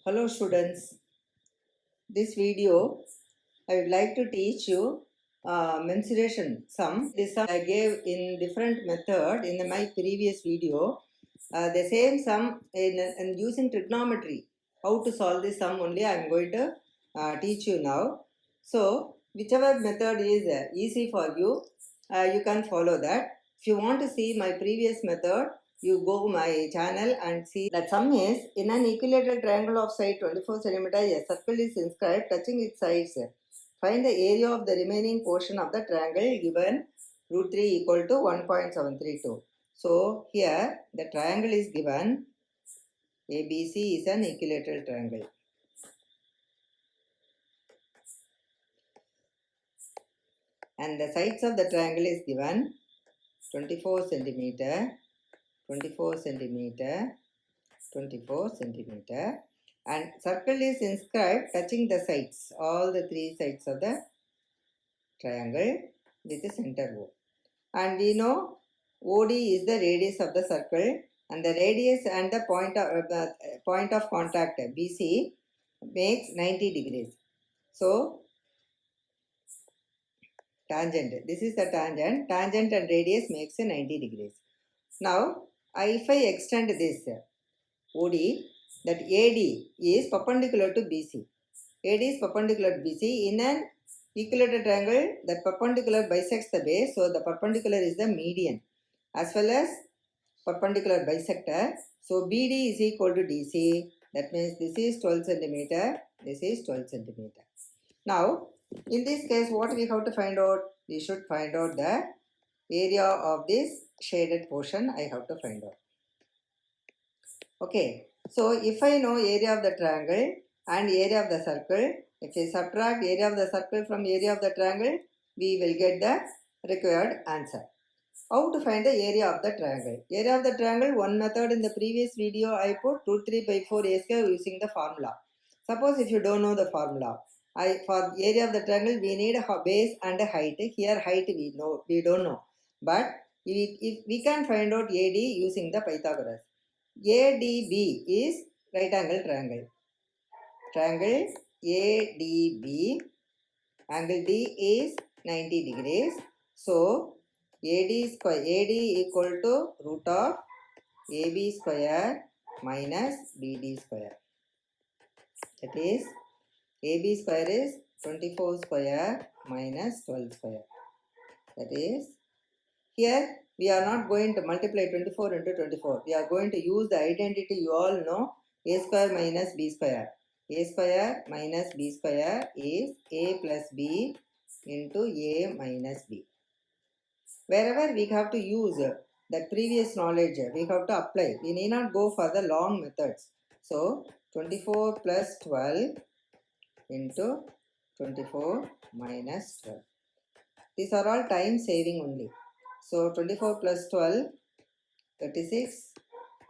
Hello students, this video I would like to teach you mensuration sum. This sum I gave in different method in my previous video. The same sum in using trigonometry. How to solve this sum only I am going to teach you now. So whichever method is easy for you, you can follow that. If you want to see my previous method, you go my channel and see. That sum is in an equilateral triangle of side 24 cm, a circle is inscribed touching its sides. Find the area of the remaining portion of the triangle given root 3 equal to 1.732. So here the triangle is given. ABC is an equilateral triangle. And the sides of the triangle is given 24 centimeter, 24 centimeter, 24 centimeter, and circle is inscribed touching the sides, all the three sides of the triangle with the center O. And we know OD is the radius of the circle, and the radius and the point of contact BC makes 90 degrees. So tangent, this is the tangent and radius makes 90 degrees. Now if I extend this OD, that AD is perpendicular to BC. AD is perpendicular to BC. In an equilateral triangle, the perpendicular bisects the base, so the perpendicular is the median as well as perpendicular bisector. So BD is equal to DC. That means this is 12 centimeter, this is 12 centimeter. Now, in this case, what we have to find out? We should find out the area of this shaded portion. I have to find out. Okay, so if I know area of the triangle and area of the circle, if I subtract area of the circle from area of the triangle, we will get the required answer. How to find the area of the triangle? Area of the triangle, one method in the previous video I put root 3 by 4 a square using the formula. Suppose if you don't know the formula, for area of the triangle we need a base and a height. Here height we don't know, but if we can find out AD using the Pythagoras. ADB is right angle triangle. Triangle ADB, angle D is 90 degrees. So AD equal to root of AB square minus BD square. That is AB square is 24 square minus 12 square. That is, here we are not going to multiply 24 into 24. We are going to use the identity you all know, A square minus B square. A square minus B square is A plus B into A minus B. Wherever we have to use that previous knowledge, we have to apply. We need not go for the long methods. So 24 plus 12 into 24 minus 12. These are all time saving only. So 24 plus 12, 36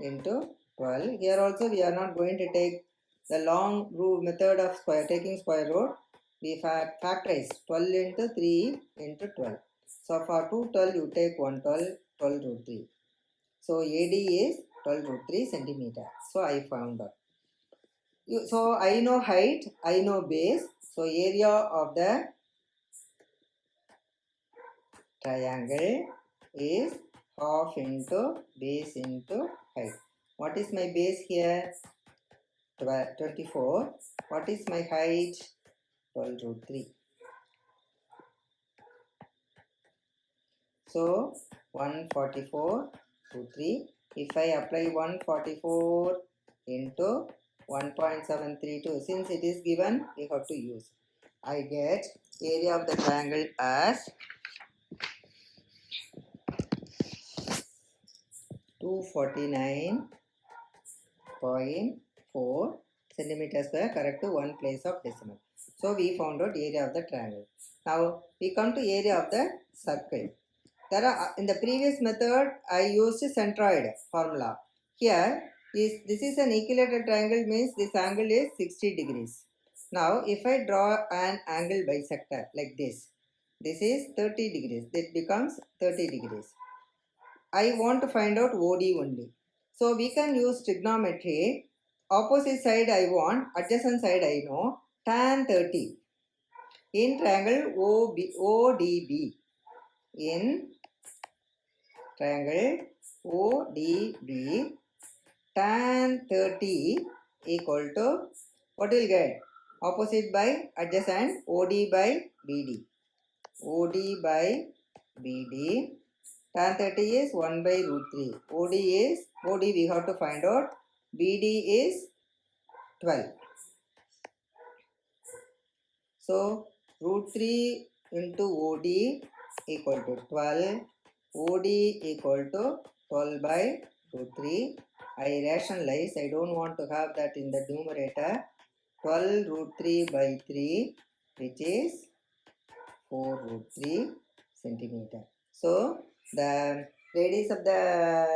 into 12. Here also we are not going to take the long method of taking square root. We factorize 12 into 3 into 12. So for 2 12 you take 1 12, 12 root 3. So AD is 12 root 3 centimeter. So I found out. So I know height, I know base. So area of the triangle is half into base into height. What is my base here? 24. What is my height? 12 root 3. So 144 root 3. If I apply 144 into 1.732, since it is given, we have to use. I get area of the triangle as 249.4 centimeter square, correct to one place of decimal. So we found out area of the triangle. Now we come to area of the circle. There are, in the previous method I used centroid formula. Here this is an equilateral triangle, means this angle is 60 degrees. Now if I draw an angle bisector like this is 30 degrees, that becomes 30 degrees. I want to find out OD only. So we can use trigonometry. opposite side I want, adjacent side I know, tan 30 in triangle ODB. In triangle ODB, tan 30 equal to, what will get? Opposite by adjacent, OD by BD. OD by BD. Tan 30 is 1 by root 3. OD we have to find out. BD is 12. So, root 3 into OD equal to 12. OD equal to 12 by root 3. I rationalize. I don't want to have that in the numerator. 12 root 3 by 3, which is 4 root 3 centimeter. So, the radius of the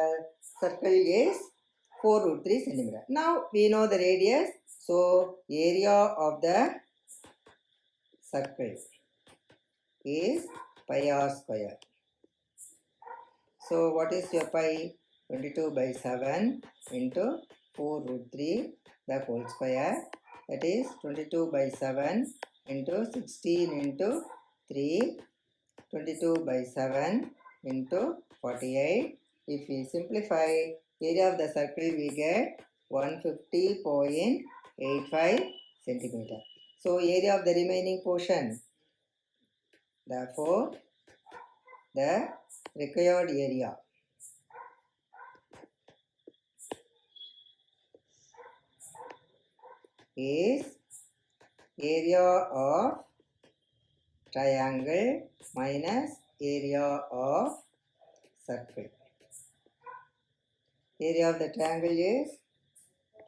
circle is 4 root 3 centimeter. Now, we know the radius. So, area of the circle is pi r square. So, what is your pi? 22 by 7 into 4 root 3 the whole square. That is 22 by 7 into 16 into 3. 22 by 7 into 48. If we simplify area of the circle, we get 150.85 centimeter. So, area of the remaining portion. Therefore, the required area is area of triangle minus area of circle. Area of the triangle is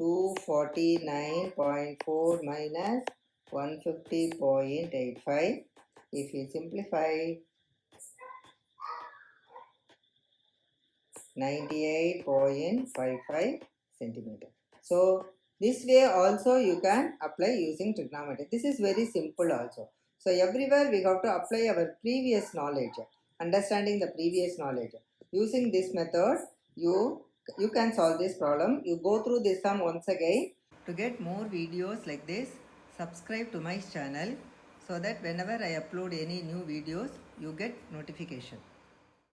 249.4 minus 150.85. If we simplify, 98.55 centimeter. So, this way also you can apply using trigonometry. This is very simple also. So, everywhere we have to apply our previous knowledge, understanding the previous knowledge. Using this method, you can solve this problem. You go through this sum once again. To get more videos like this, subscribe to my channel so that whenever I upload any new videos, you get notification.